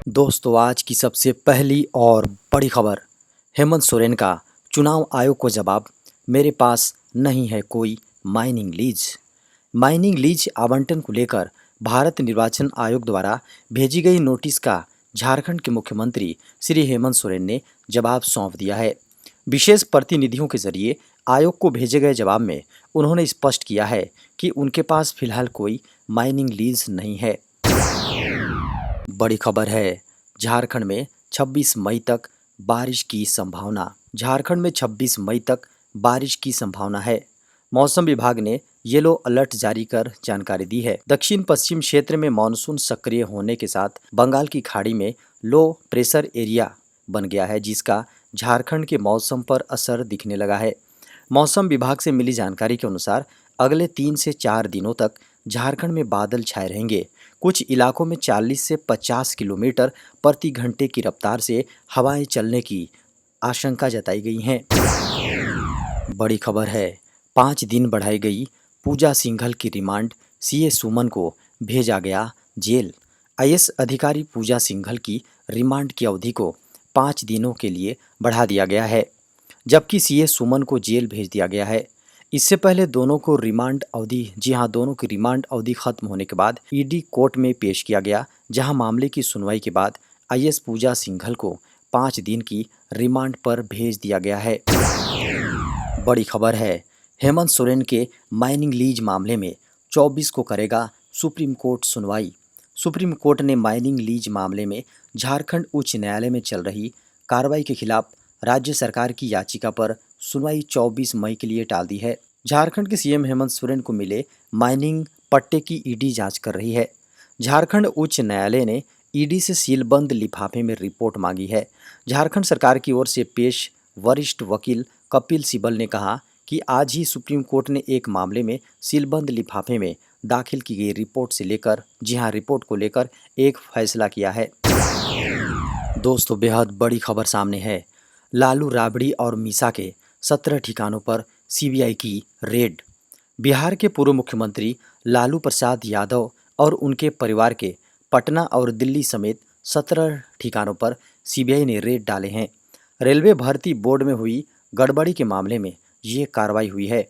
दोस्तों आज की सबसे पहली और बड़ी खबर। हेमंत सोरेन का चुनाव आयोग को जवाब। मेरे पास नहीं है कोई माइनिंग लीज। माइनिंग लीज आवंटन को लेकर भारत निर्वाचन आयोग द्वारा भेजी गई नोटिस का झारखंड के मुख्यमंत्री श्री हेमंत सोरेन ने जवाब सौंप दिया है। विशेष प्रतिनिधियों के जरिए आयोग को भेजे गए जवाब में उन्होंने स्पष्ट किया है कि उनके पास फिलहाल कोई माइनिंग लीज नहीं है। बड़ी खबर है, झारखंड में 26 मई तक बारिश की संभावना। झारखंड में 26 मई तक बारिश की संभावना है। मौसम विभाग ने येलो अलर्ट जारी कर जानकारी दी है। दक्षिण पश्चिम क्षेत्र में मानसून सक्रिय होने के साथ बंगाल की खाड़ी में लो प्रेशर एरिया बन गया है, जिसका झारखंड के मौसम पर असर दिखने लगा है। मौसम विभाग से मिली जानकारी के अनुसार अगले 3 से 4 दिनों तक झारखंड में बादल छाए रहेंगे। कुछ इलाकों में 40 से 50 किलोमीटर प्रति घंटे की रफ्तार से हवाएं चलने की आशंका जताई गई हैं। बड़ी खबर है, 5 दिन बढ़ाई गई पूजा सिंघल की रिमांड। सीए सुमन को भेजा गया जेल। आईएएस अधिकारी पूजा सिंघल की रिमांड की अवधि को 5 दिनों के लिए बढ़ा दिया गया है, जबकि सीए सुमन को जेल भेज दिया गया है। इससे पहले दोनों को रिमांड अवधि दोनों की रिमांड अवधि खत्म होने के बाद ईडी कोर्ट में पेश किया गया, जहां मामले की सुनवाई के बाद आईएएस पूजा सिंघल को 5 दिन की रिमांड पर भेज दिया गया है। बड़ी खबर है, हेमंत सोरेन के माइनिंग लीज मामले में 24 को करेगा सुप्रीम कोर्ट सुनवाई। सुप्रीम कोर्ट ने माइनिंग लीज मामले में झारखंड उच्च न्यायालय में चल रही कार्रवाई के खिलाफ राज्य सरकार की याचिका पर सुनवाई 24 मई के लिए टाल दी है। झारखंड के सीएम हेमंत सोरेन को मिले माइनिंग पट्टे की ईडी जांच कर रही है। झारखंड उच्च न्यायालय ने ईडी से सीलबंद लिफाफे में रिपोर्ट मांगी है। झारखंड सरकार की ओर से पेश वरिष्ठ वकील कपिल सिब्बल ने कहा कि आज ही सुप्रीम कोर्ट ने एक मामले में सीलबंद लिफाफे में दाखिल की गई रिपोर्ट को लेकर एक फैसला किया है। दोस्तों बेहद बड़ी खबर सामने है। लालू राबड़ी और मीसा के 17 ठिकानों पर सीबीआई की रेड। बिहार के पूर्व मुख्यमंत्री लालू प्रसाद यादव और उनके परिवार के पटना और दिल्ली समेत 17 ठिकानों पर सीबीआई ने रेड डाले हैं। रेलवे भर्ती बोर्ड में हुई गड़बड़ी के मामले में ये कार्रवाई हुई है।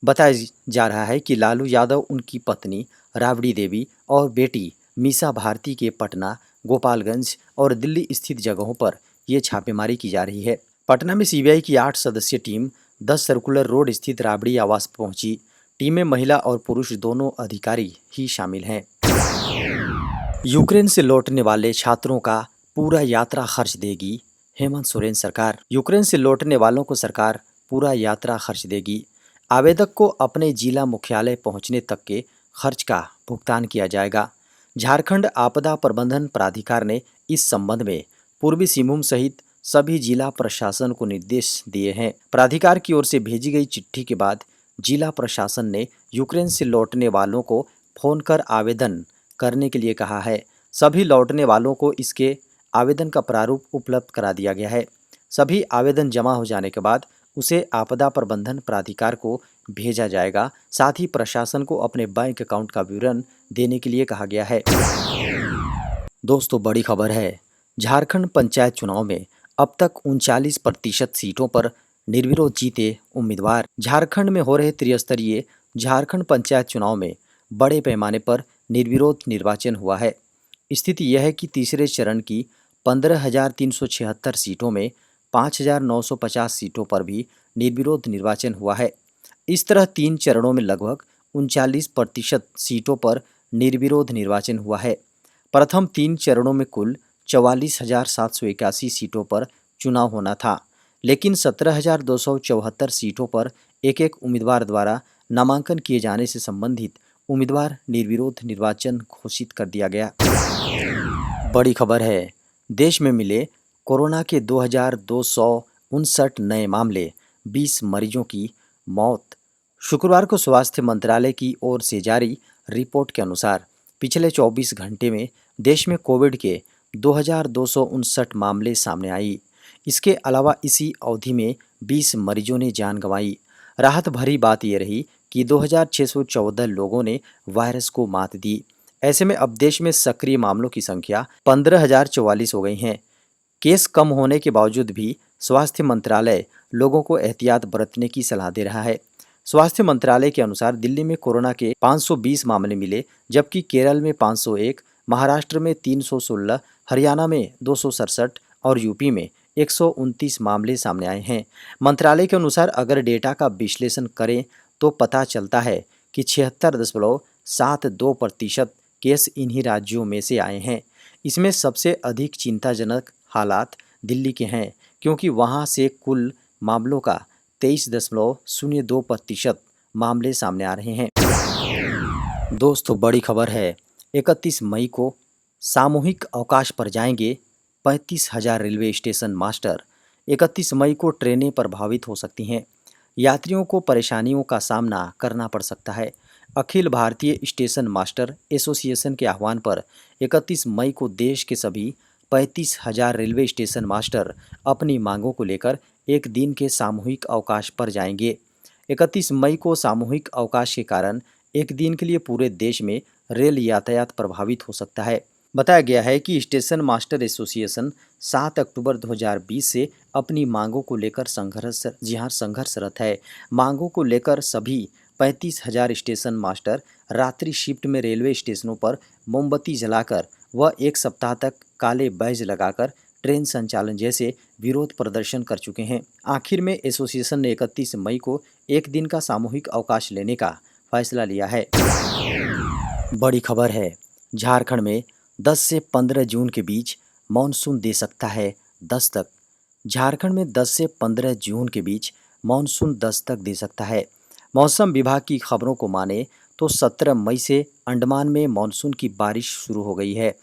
बताया जा रहा है कि लालू यादव, उनकी पत्नी राबड़ी देवी और बेटी मीसा भारती के पटना, गोपालगंज और दिल्ली स्थित जगहों पर ये छापेमारी की जा रही है। पटना में सीबीआई की 8 सदस्यीय टीम 10 सर्कुलर रोड स्थित राबड़ी आवास पहुंची। टीम में महिला और पुरुष दोनों अधिकारी ही शामिल हैं। यूक्रेन से लौटने वाले छात्रों का पूरा यात्रा खर्च देगी हेमंत सोरेन सरकार। यूक्रेन से लौटने वालों को सरकार पूरा यात्रा खर्च देगी। आवेदक को अपने जिला मुख्यालय पहुंचने तक के खर्च का भुगतान किया जाएगा। झारखंड आपदा प्रबंधन प्राधिकार ने इस संबंध में पूर्वी सिंहभूम सहित सभी जिला प्रशासन को निर्देश दिए हैं। प्राधिकार की ओर से भेजी गई चिट्ठी के बाद जिला प्रशासन ने यूक्रेन से लौटने वालों को फोन कर आवेदन करने के लिए कहा है। सभी लौटने वालों को इसके आवेदन का प्रारूप उपलब्ध करा दिया गया है। सभी आवेदन जमा हो जाने के बाद उसे आपदा प्रबंधन प्राधिकार को भेजा जाएगा। साथ ही प्रशासन को अपने बैंक अकाउंट का विवरण देने के लिए कहा गया है। दोस्तों बड़ी खबर है, झारखंड पंचायत चुनाव में अब तक 39% सीटों पर निर्विरोध जीते उम्मीदवार। झारखंड में हो रहे त्रिस्तरीय झारखंड पंचायत चुनाव में बड़े पैमाने पर निर्विरोध निर्वाचन हुआ है। स्थिति यह है कि तीसरे चरण की 15,376 सीटों में 5,950 सीटों पर भी निर्विरोध निर्वाचन हुआ है। इस तरह 3 चरणों में लगभग 39% सीटों पर निर्विरोध निर्वाचन हुआ है। प्रथम 3 चरणों में कुल 44,781 सीटों पर चुनाव होना था, लेकिन 17,274 सीटों पर एक उम्मीदवार द्वारा नामांकन किए जाने से संबंधित उम्मीदवार निर्विरोध निर्वाचन घोषित कर दिया गया। बड़ी खबर है, देश में मिले कोरोना के 2,259 नए मामले, 20 मरीजों की मौत। शुक्रवार को स्वास्थ्य मंत्रालय की ओर से जारी रिपोर्ट के अनुसार पिछले 24 घंटे में देश में कोविड के 2,259 मामले सामने आई। इसके अलावा इसी अवधि में 20 मरीजों ने जान गंवाई। राहत भरी बात यह रही कि 2,614 लोगों ने वायरस को मात दी। ऐसे में अब देश में सक्रिय मामलों की संख्या 15,044 हो गई हैं। केस कम होने के बावजूद भी स्वास्थ्य मंत्रालय लोगों को एहतियात बरतने की सलाह दे रहा है। स्वास्थ्य मंत्रालय के अनुसार दिल्ली में कोरोना के 520 मामले मिले, जबकि केरल में 501, महाराष्ट्र में 316, हरियाणा में 267 और यूपी में 129 मामले सामने आए हैं। मंत्रालय के अनुसार अगर डेटा का विश्लेषण करें तो पता चलता है कि 76.72% केस इन्हीं राज्यों में से आए हैं। इसमें सबसे अधिक चिंताजनक हालात दिल्ली के हैं, क्योंकि वहां से कुल मामलों का 23.02% मामले सामने आ रहे हैं। दोस्तों, बड़ी खबर है। 31 मई को सामूहिक अवकाश पर जाएंगे 35,000 रेलवे स्टेशन मास्टर। 31 मई को ट्रेनें प्रभावित हो सकती हैं। यात्रियों को परेशानियों का सामना करना पड़ सकता है। Akhil Bharatiya station master association के आह्वान पर 31 मई को देश के सभी 35,000 रेलवे स्टेशन मास्टर अपनी मांगों को लेकर एक दिन के सामूहिक अवकाश पर जाएंगे। 31 मई को सामूहिक अवकाश के कारण एक दिन के लिए पूरे देश में रेल यातायात प्रभावित हो सकता है। बताया गया है कि स्टेशन मास्टर एसोसिएशन 7 अक्टूबर 2020 से अपनी मांगों को लेकर संघर्षरत है। मांगों को लेकर सभी 35,000 स्टेशन मास्टर रात्रि शिफ्ट में रेलवे स्टेशनों पर मोमबत्ती जलाकर व एक सप्ताह तक काले बैज लगाकर ट्रेन संचालन जैसे विरोध प्रदर्शन कर चुके हैं। आखिर में एसोसिएशन ने 31 मई को एक दिन का सामूहिक अवकाश लेने का फैसला लिया है। बड़ी खबर है। झारखंड में 10 से 15 जून के बीच मानसून दे सकता है दस्तक। झारखंड में 10 से 15 जून के बीच मानसून दस्तक दे सकता है। मौसम विभाग की खबरों को माने तो 17 मई से अंडमान में मानसून की बारिश शुरू हो गई है।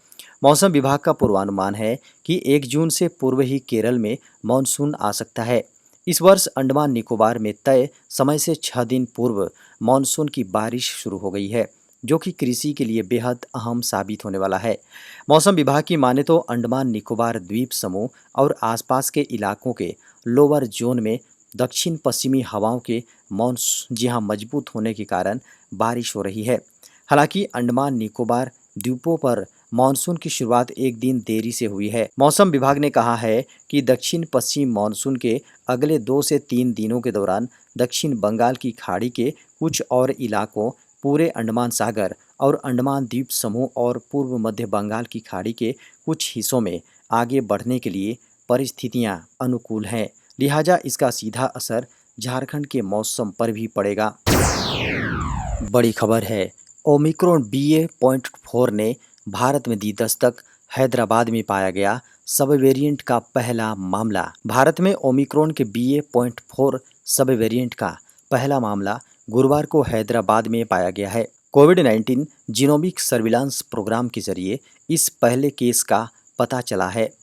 मौसम विभाग का पूर्वानुमान है कि 1 जून से पूर्व ही केरल में मानसून आ सकता है। इस वर्ष अंडमान निकोबार में तय समय से 6 दिन पूर्व मानसून की बारिश शुरू हो गई है, जो कि कृषि के लिए बेहद अहम साबित होने वाला है। मौसम विभाग की माने तो अंडमान निकोबार द्वीप समूह और आसपास के इलाकों के लोअर जोन में दक्षिण पश्चिमी हवाओं के मॉनसून मजबूत होने के कारण बारिश हो रही है। हालांकि अंडमान निकोबार द्वीपों पर मानसून की शुरुआत एक दिन देरी से हुई है। मौसम विभाग ने कहा है कि दक्षिण पश्चिम मानसून के अगले 2 से 3 दिनों के दौरान दक्षिण बंगाल की खाड़ी के कुछ और इलाकों, पूरे अंडमान सागर और अंडमान द्वीप समूह और पूर्व मध्य बंगाल की खाड़ी के कुछ हिस्सों में आगे बढ़ने के लिए परिस्थितियां अनुकूल हैं। लिहाजा इसका सीधा असर झारखंड के मौसम पर भी पड़ेगा। बड़ी खबर है। ओमिक्रॉन BA.4 ने भारत में दी दस्तक। हैदराबाद में पाया गया सब वेरिएंट का पहला मामला। भारत में ओमिक्रॉन के BA.4 सब वेरिएंट का पहला मामला गुरुवार को हैदराबाद में पाया गया है। कोविड-19 जीनोमिक सर्विलांस प्रोग्राम के जरिए इस पहले केस का पता चला है।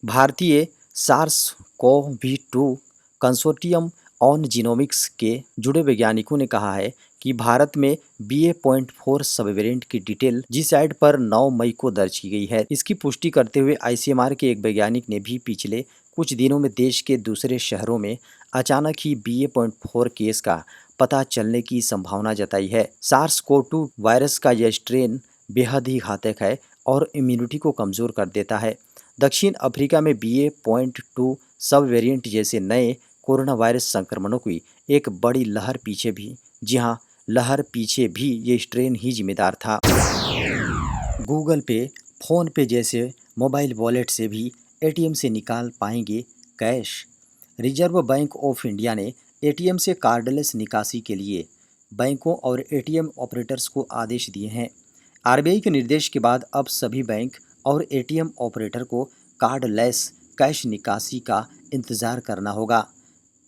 भारतीय SARS-CoV-2 कंसोर्टियम ऑन जीनोमिक्स के जुड़े वैज्ञानिकों ने कहा है कि भारत में BA.4 सब वेरिएंट की डिटेल जीसैट पर 9 मई को दर्ज की गई है। इसकी पुष्टि करते हुए ICMR के एक वैज्ञानिक ने भी पिछले कुछ दिनों में देश के दूसरे शहरों में अचानक ही BA.4 केस का पता चलने की संभावना जताई है। SARS-CoV-2 वायरस का यह स्ट्रेन बेहद ही घातक है और इम्यूनिटी को कमजोर कर देता है। दक्षिण अफ्रीका में BA.2 सब वेरिएंट जैसे नए कोरोना वायरस संक्रमणों की एक बड़ी लहर पीछे भी ये स्ट्रेन ही जिम्मेदार था। गूगल पे, फोन पे जैसे मोबाइल वॉलेट से भी ATM से निकाल पाएंगे cash. Reserve bank of India ने ATM से कार्डलेस निकासी के लिए बैंकों और ATM ऑपरेटर्स को आदेश दिए हैं। RBI के निर्देश के बाद अब सभी बैंक और ATM ऑपरेटर को कार्डलेस कैश निकासी का इंतजार करना होगा।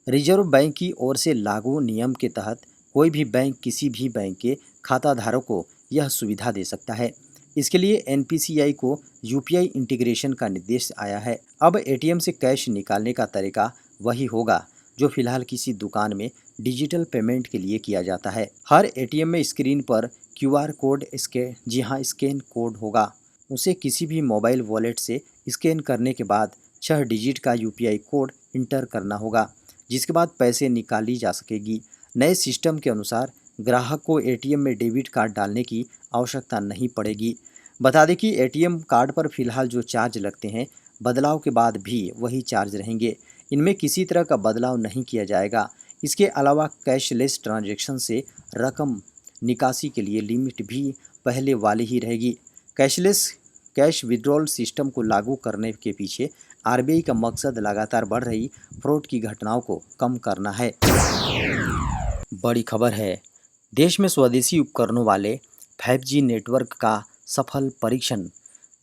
रिजर्व बैंक की ओर से लागू नियम के तहत कोई भी बैंक किसी भी बैंक के खाताधारक को यह सुविधा दे सकता है। इसके लिए NPCI को UPI इंटीग्रेशन का निर्देश आया है। अब ATM से कैश निकालने का तरीका वही होगा जो फिलहाल किसी दुकान में डिजिटल पेमेंट के लिए किया जाता है। हर ATM में स्क्रीन पर QR कोड स्कैन कोड होगा। उसे किसी भी मोबाइल वॉलेट से स्कैन करने के बाद 6 डिजिट का UPI कोड इंटर करना होगा, जिसके बाद पैसे निकाली जा सकेगी। नए सिस्टम के अनुसार ग्राहक को ATM में डेबिट कार्ड डालने की आवश्यकता नहीं पड़ेगी। बता दें कि एटीएम कार्ड पर फिलहाल जो चार्ज लगते हैं बदलाव के बाद भी वही चार्ज रहेंगे। इनमें किसी तरह का बदलाव नहीं किया जाएगा। इसके अलावा कैशलेस ट्रांजैक्शन से रकम निकासी के लिए लिमिट भी पहले वाली ही रहेगी। कैशलेस कैश विड्रॉल सिस्टम को लागू करने के पीछे आरबीआई का मकसद लगातार बढ़ रही फ्रॉड की घटनाओं को कम करना है। बड़ी खबर है, देश में स्वदेशी उपकरणों वाले 5G नेटवर्क का सफल परीक्षण।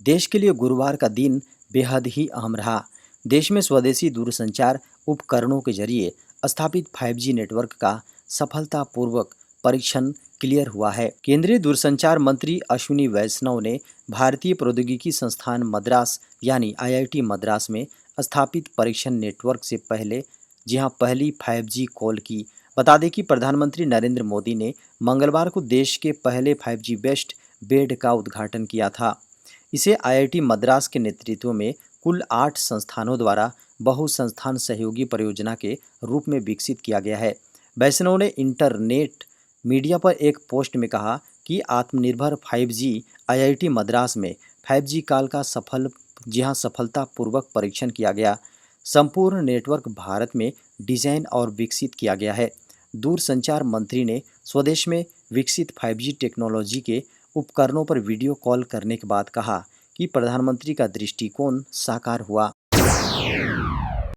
देश के लिए गुरुवार का दिन बेहद ही अहम रहा। देश में स्वदेशी दूरसंचार उपकरणों के जरिए स्थापित 5G नेटवर्क का सफलतापूर्वक परीक्षण क्लियर हुआ है। केंद्रीय दूरसंचार मंत्री अश्विनी वैष्णव ने भारतीय प्रौद्योगिकी संस्थान मद्रास यानी IIT मद्रास में स्थापित परीक्षण नेटवर्क से पहले पहली 5G कॉल की। बता दें कि प्रधानमंत्री नरेंद्र मोदी ने मंगलवार को देश के पहले 5G बेस्ड बेड का उद्घाटन किया था। इसे IIT मद्रास के नेतृत्व में कुल 8 संस्थानों द्वारा बहु संस्थान सहयोगी परियोजना के रूप में विकसित किया गया है। वैष्णव ने इंटरनेट मीडिया पर एक पोस्ट में कहा कि आत्मनिर्भर 5G IIT मद्रास में 5G कॉल का सफलतापूर्वक परीक्षण किया गया। संपूर्ण नेटवर्क भारत में डिजाइन और विकसित किया गया है। दूरसंचार मंत्री ने स्वदेश में विकसित 5G टेक्नोलॉजी के उपकरणों पर वीडियो कॉल करने के बाद कहा कि प्रधानमंत्री का दृष्टिकोण साकार हुआ।